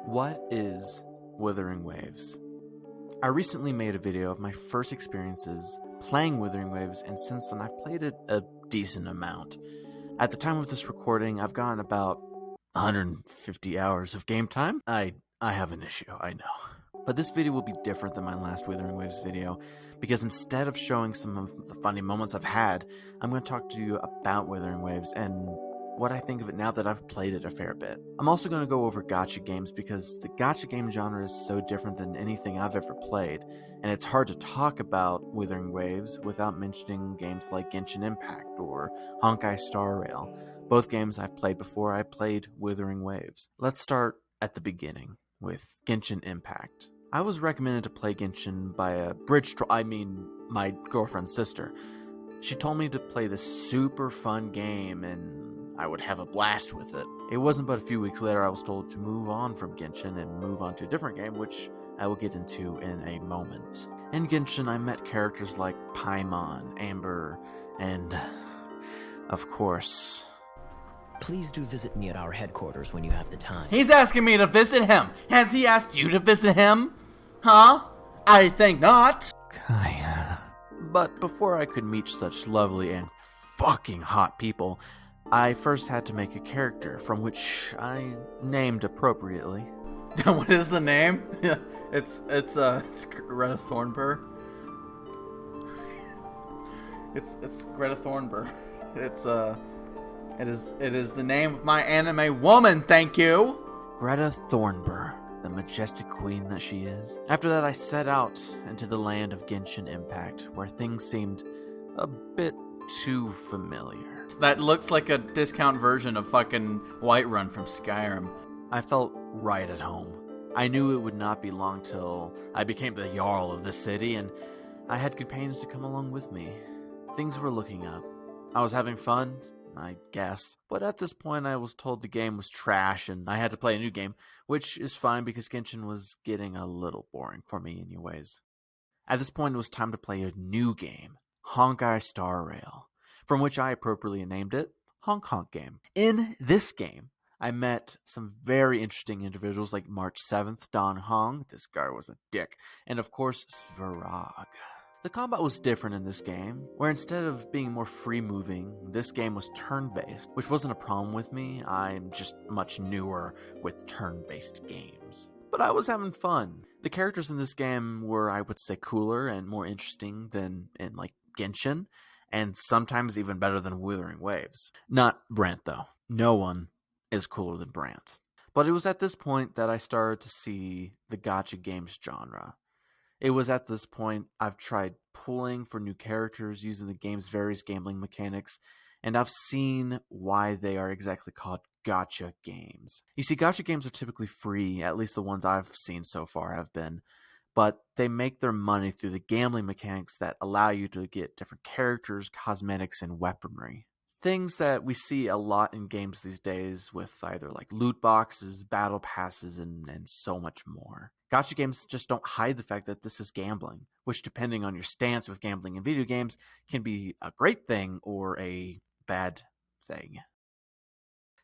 What is Wuthering Waves? I recently made a video of my first experiences playing Wuthering Waves, and since then I've played it a decent amount. At the time of this recording, I've gotten about 150 hours of game time. I have an issue, I know. But this video will be different than my last Wuthering Waves video, because instead of showing some of the funny moments I've had, I'm going to talk to you about Wuthering Waves and what I think of it now that I've played it a fair bit. I'm also going to go over gacha games because the gacha game genre is so different than anything I've ever played, and it's hard to talk about Wuthering Waves without mentioning games like Genshin Impact or Honkai Star Rail. Both games I've played before I played Wuthering Waves. Let's start at the beginning with Genshin Impact. I was recommended to play Genshin by my girlfriend's sister. She told me to play this super fun game and I would have a blast with it. It wasn't but a few weeks later I was told to move on from Genshin and move on to a different game, which I will get into in a moment. In Genshin, I met characters like Paimon, Amber, and, of course... Please do visit me at our headquarters when you have the time. He's asking me to visit him. Has he asked you to visit him? Huh? I think not. Kaya. But before I could meet such lovely and fucking hot people, I first had to make a character, from which I named appropriately. What is the name? it's Greta Thornburg. It's Greta Thornburg. It is the name of my anime woman. Thank you. Greta Thornburg, the majestic queen that she is. After that, I set out into the land of Genshin Impact, where things seemed a bit too familiar. That looks like a discount version of fucking Whiterun from Skyrim. I felt right at home. I knew it would not be long till I became the Jarl of the city, and I had companions to come along with me. Things were looking up. I was having fun, I guess. But at this point, I was told the game was trash, and I had to play a new game, which is fine because Genshin was getting a little boring for me anyways. At this point, it was time to play a new game, Honkai Star Rail, from which I appropriately named it Honk Honk Game. In this game, I met some very interesting individuals like March 7th, Don Hong, this guy was a dick, and of course, Svarog. The combat was different in this game, where instead of being more free-moving, this game was turn-based, which wasn't a problem with me. I'm just much newer with turn-based games. But I was having fun. The characters in this game were, I would say, cooler and more interesting than in, like, Genshin, and sometimes even better than Wuthering Waves. Not Brant, though. No one is cooler than Brant. But it was at this point that I started to see the gacha games genre. It was at this point I've tried pulling for new characters using the game's various gambling mechanics, and I've seen why they are exactly called gacha games. You see, gacha games are typically free, at least the ones I've seen so far have been, but they make their money through the gambling mechanics that allow you to get different characters, cosmetics, and weaponry. Things that we see a lot in games these days with either like loot boxes, battle passes, and so much more. Gacha games just don't hide the fact that this is gambling, which depending on your stance with gambling in video games can be a great thing or a bad thing.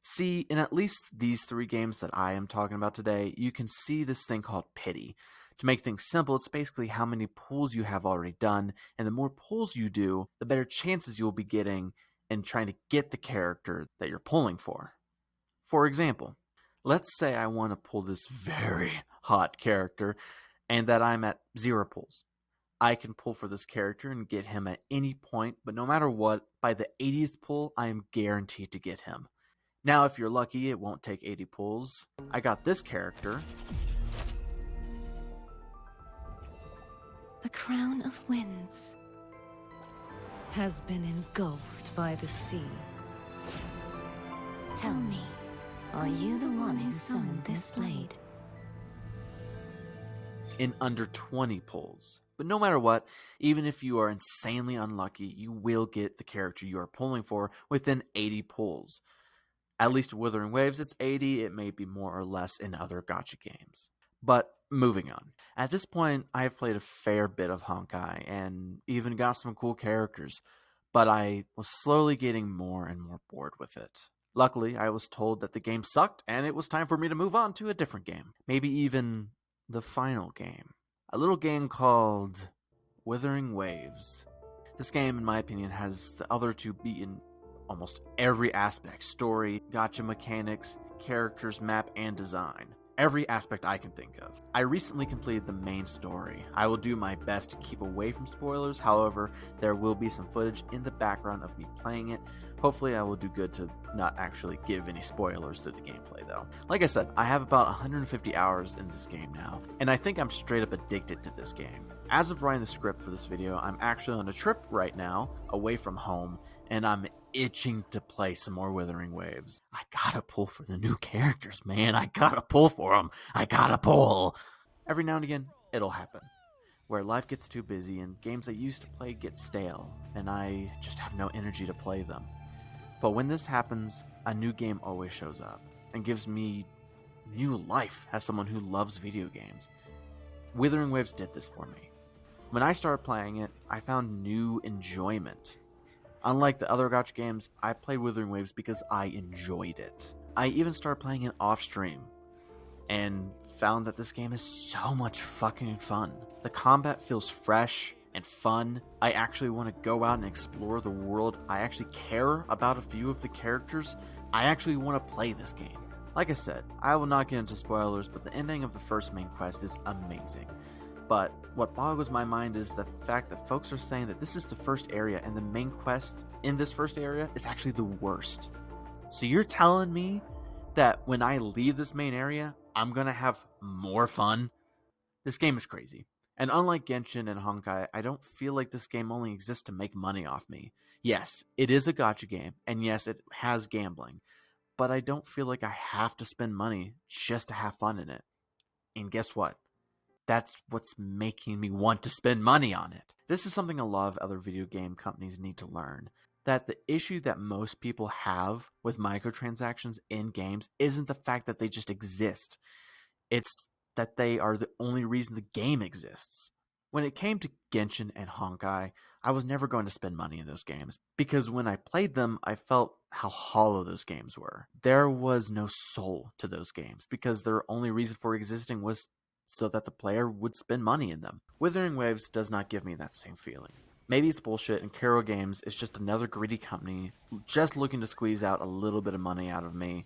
See, in at least these three games that I am talking about today, you can see this thing called pity. To make things simple, it's basically how many pulls you have already done, and the more pulls you do, the better chances you'll be getting in trying to get the character that you're pulling for. For example, let's say I want to pull this very hot character and that I'm at 0 pulls. I can pull for this character and get him at any point, but no matter what, by the 80th pull, I am guaranteed to get him. Now, if you're lucky, it won't take 80 pulls. I got this character. The crown of winds has been engulfed by the sea. Tell me, are you the one who summoned this blade? In under 20 pulls. But no matter what, even if you are insanely unlucky, you will get the character you are pulling for within 80 pulls. At least with Wuthering Waves, it's 80. It may be more or less in other gacha games. But moving on. At this point, I have played a fair bit of Honkai and even got some cool characters, but I was slowly getting more and more bored with it. Luckily, I was told that the game sucked and it was time for me to move on to a different game. Maybe even the final game. A little game called Wuthering Waves. This game, in my opinion, has the other two beat in almost every aspect: story, gacha mechanics, characters, map, and design. Every aspect I can think of. I recently completed the main story. I will do my best to keep away from spoilers, however, there will be some footage in the background of me playing it. Hopefully I will do good to not actually give any spoilers to the gameplay though. Like I said, I have about 150 hours in this game now, and I think I'm straight up addicted to this game. As of writing the script for this video, I'm actually on a trip right now, away from home, and I'm itching to play some more Wuthering Waves. I gotta pull for the new characters, man. I gotta pull for them. I gotta pull. Every now and again, it'll happen, where life gets too busy and games I used to play get stale, and I just have no energy to play them. But when this happens, a new game always shows up and gives me new life as someone who loves video games. Wuthering Waves did this for me. When I started playing it, I found new enjoyment. Unlike the other gacha games, I played Wuthering Waves because I enjoyed it. I even started playing it off stream and found that this game is so much fucking fun. The combat feels fresh and fun. I actually want to go out and explore the world. I actually care about a few of the characters. I actually want to play this game. Like I said, I will not get into spoilers, but the ending of the first main quest is amazing. But what boggles my mind is the fact that folks are saying that this is the first area and the main quest in this first area is actually the worst. So you're telling me that when I leave this main area, I'm gonna have more fun? This game is crazy. And unlike Genshin and Honkai, I don't feel like this game only exists to make money off me. Yes, it is a gacha game, and yes, it has gambling, but I don't feel like I have to spend money just to have fun in it. And guess what? That's what's making me want to spend money on it. This is something a lot of other video game companies need to learn. That the issue that most people have with microtransactions in games isn't the fact that they just exist. It's that they are the only reason the game exists. When it came to Genshin and Honkai, I was never going to spend money in those games, because when I played them, I felt how hollow those games were. There was no soul to those games, because their only reason for existing was so that the player would spend money in them. Wuthering Waves does not give me that same feeling. Maybe it's bullshit and Kero Games is just another greedy company just looking to squeeze out a little bit of money out of me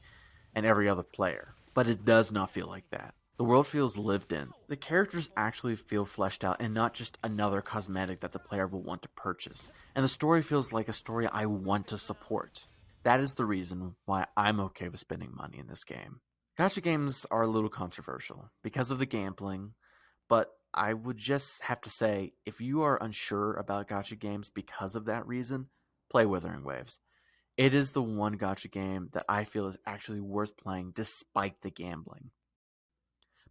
and every other player. But it does not feel like that. The world feels lived in. The characters actually feel fleshed out and not just another cosmetic that the player will want to purchase. And the story feels like a story I want to support. That is the reason why I'm okay with spending money in this game. Gacha games are a little controversial because of the gambling, but I would just have to say, if you are unsure about gacha games because of that reason, play Wuthering Waves. It is the one gacha game that I feel is actually worth playing despite the gambling.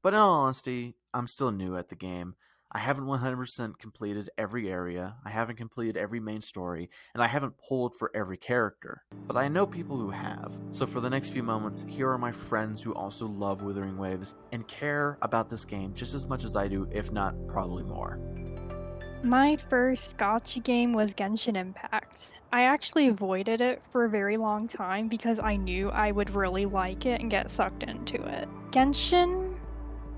But in all honesty, I'm still new at the game. I haven't 100% completed every area, I haven't completed every main story, and I haven't pulled for every character. But I know people who have, so for the next few moments, here are my friends who also love Wuthering Waves and care about this game just as much as I do, if not probably more. My first gacha game was Genshin Impact. I actually avoided it for a very long time because I knew I would really like it and get sucked into it. Genshin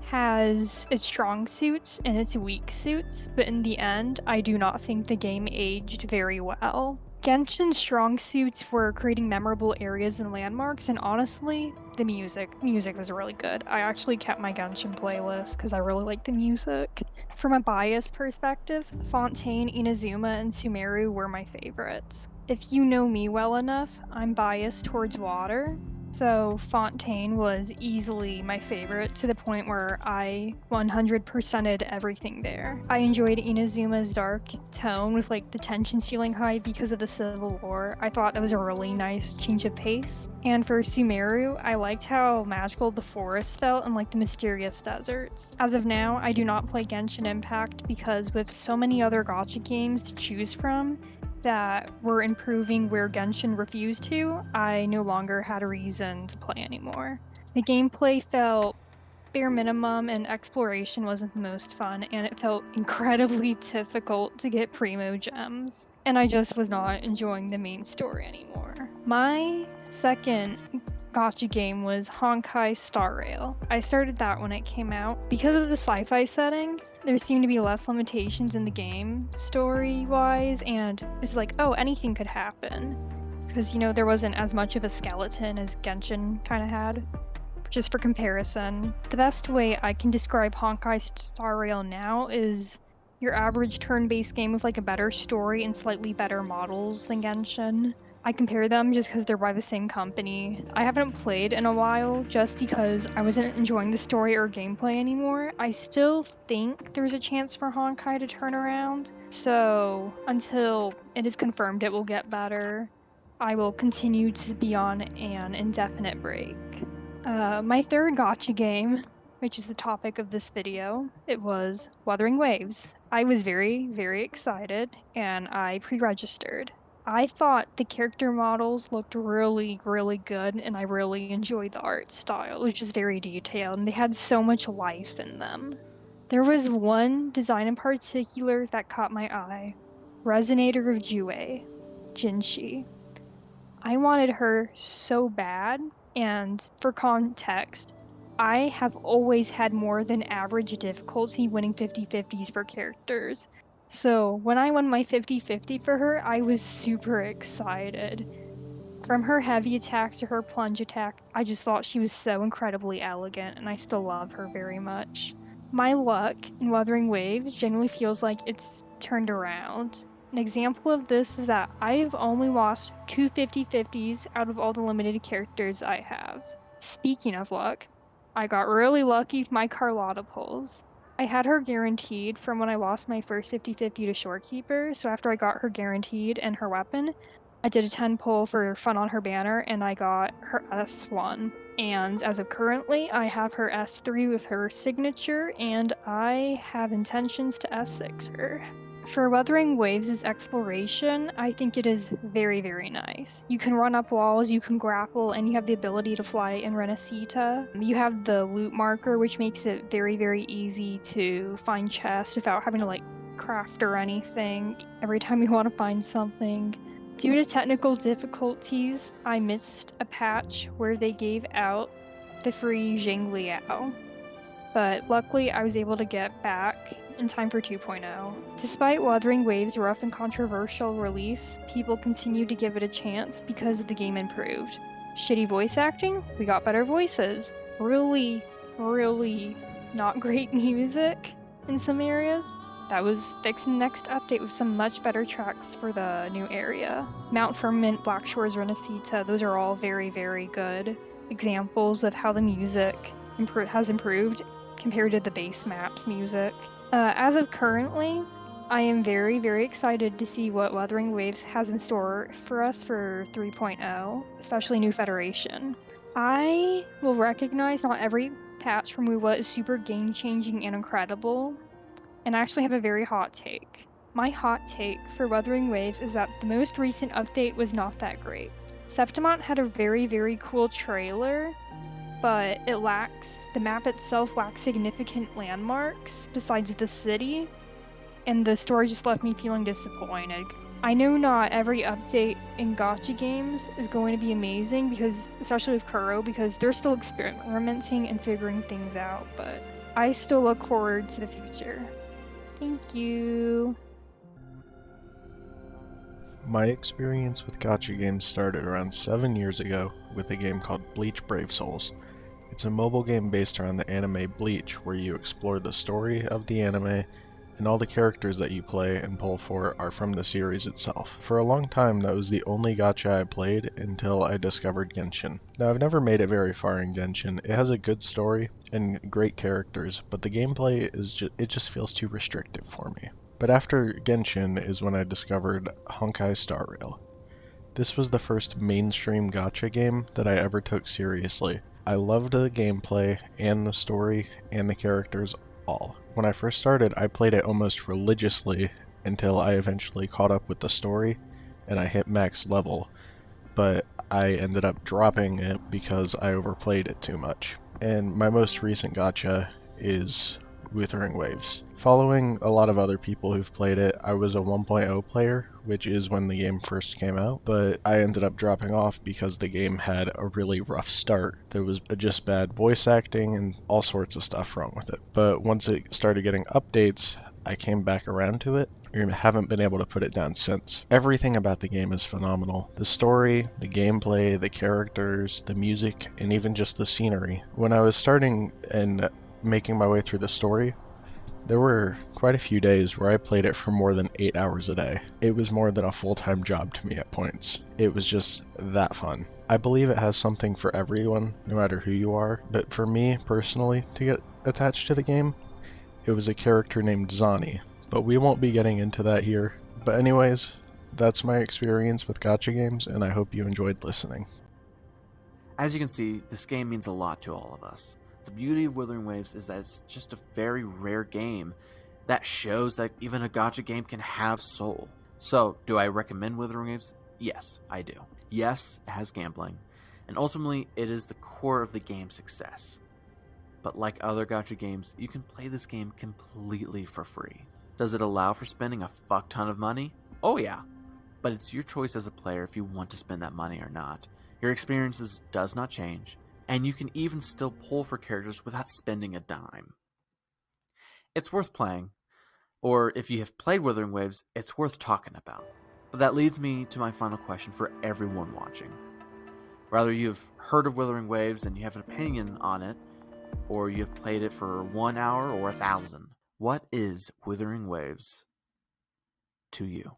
has its strong suits and its weak suits, but in the end, I do not think the game aged very well. Genshin's strong suits were creating memorable areas and landmarks, and honestly, the music was really good. I actually kept my Genshin playlist because I really like the music. From a biased perspective, Fontaine, Inazuma, and Sumeru were my favorites. If you know me well enough, I'm biased towards water, so Fontaine was easily my favorite, to the point where I 100%ed everything there. I enjoyed Inazuma's dark tone with like the tensions feeling high because of the Civil War. I thought that was a really nice change of pace. And for Sumeru, I liked how magical the forest felt and like the mysterious deserts. As of now, I do not play Genshin Impact because with so many other gacha games to choose from that were improving where Genshin refused to, I no longer had a reason to play anymore. The gameplay felt bare minimum and exploration wasn't the most fun, and it felt incredibly difficult to get primo gems. And I just was not enjoying the main story anymore. My second gotcha game was Honkai Star Rail. I started that when it came out. Because of the sci-fi setting, there seemed to be less limitations in the game story-wise, and it's like, oh, anything could happen. Because, there wasn't as much of a skeleton as Genshin kind of had. Just for comparison, the best way I can describe Honkai Star Rail now is your average turn-based game with like a better story and slightly better models than Genshin. I compare them just because they're by the same company. I haven't played in a while just because I wasn't enjoying the story or gameplay anymore. I still think there's a chance for Honkai to turn around, so until it is confirmed it will get better, I will continue to be on an indefinite break. My third gotcha game, which is the topic of this video, it was Wuthering Waves. I was very, very excited, and I pre-registered. I thought the character models looked really, really good, and I really enjoyed the art style, which is very detailed, and they had so much life in them. There was one design in particular that caught my eye. Resonator of Jue, Jinshi. I wanted her so bad, and for context, I have always had more than average difficulty winning 50/50s for characters. So when I won my 50/50 for her, I was super excited. From her heavy attack to her plunge attack, I just thought she was so incredibly elegant, and I still love her very much. My luck in Wuthering Waves generally feels like it's turned around. An example of this is that I've only lost two 50/50s out of all the limited characters I have. Speaking of luck, I got really lucky with my Carlotta pulls. I had her guaranteed from when I lost my first 50/50 to Shorekeeper, so after I got her guaranteed and her weapon, I did a 10 pull for fun on her banner, and I got her S1. And as of currently, I have her S3 with her signature, and I have intentions to S6 her. For Wuthering Waves' exploration, I think it is very, very nice. You can run up walls, you can grapple, and you have the ability to fly in Renacita. You have the loot marker, which makes it very, very easy to find chests without having to craft or anything every time you want to find something. Due to technical difficulties, I missed a patch where they gave out the free Jing Liao, but luckily I was able to get back in time for 2.0. Despite Wuthering Waves' rough and controversial release, people continued to give it a chance because the game improved. Shitty voice acting? We got better voices. Really, really not great music in some areas. That was fixed in the next update with some much better tracks for the new area. Mount Firmament, Black Shores, Renacita, those are all very, very good examples of how the music has improved compared to the base map's music. As of currently, I am very, very excited to see what Wuthering Waves has in store for us for 3.0, especially New Federation. I will recognize not every patch from WoW is super game-changing and incredible, and I actually have a very hot take. My hot take for Wuthering Waves is that the most recent update was not that great. Septimont had a very, very cool trailer, but the map itself lacks significant landmarks besides the city, and the story just left me feeling disappointed. I know not every update in gacha games is going to be amazing, because especially with Kuro, because they're still experimenting and figuring things out, but I still look forward to the future. Thank you. My experience with gacha games started around 7 years ago with a game called Bleach Brave Souls. It's a mobile game based around the anime Bleach, where you explore the story of the anime, and all the characters that you play and pull for are from the series itself. For a long time, that was the only gacha I played until I discovered Genshin. Now, I've never made it very far in Genshin. It has a good story and great characters, but the gameplay just feels too restrictive for me. But after Genshin is when I discovered Honkai Star Rail. This was the first mainstream gacha game that I ever took seriously. I loved the gameplay and the story and the characters all. When I first started, I played it almost religiously until I eventually caught up with the story and I hit max level, but I ended up dropping it because I overplayed it too much. and my most recent gacha is Wuthering Waves. Following a lot of other people who've played it, I was a 1.0 player, which is when the game first came out, but I ended up dropping off because the game had a really rough start. There was just bad voice acting and all sorts of stuff wrong with it. But once it started getting updates, I came back around to it. I haven't been able to put it down since. Everything about the game is phenomenal. The story, the gameplay, the characters, the music, and even just the scenery. When I was starting and making my way through the story, there were quite a few days where I played it for more than 8 hours a day. It was more than a full-time job to me at points. It was just that fun. I believe it has something for everyone, no matter who you are, but for me, personally, to get attached to the game, it was a character named Zani, but we won't be getting into that here. But anyways, that's my experience with gacha games, and I hope you enjoyed listening. As you can see, this game means a lot to all of us. The beauty of Wuthering Waves is that it's just a very rare game that shows that even a gacha game can have soul. So, do I recommend Wuthering Waves? Yes, I do. Yes, it has gambling, and ultimately it is the core of the game's success. But like other gacha games, you can play this game completely for free. Does it allow for spending a fuck ton of money? Oh yeah. But it's your choice as a player if you want to spend that money or not. Your experiences does not change, and you can even still pull for characters without spending a dime. It's worth playing, or if you have played Wuthering Waves, it's worth talking about. But that leads me to my final question for everyone watching. Whether you've heard of Wuthering Waves and you have an opinion on it, or you have played it for 1 hour or 1,000. What is Wuthering Waves to you?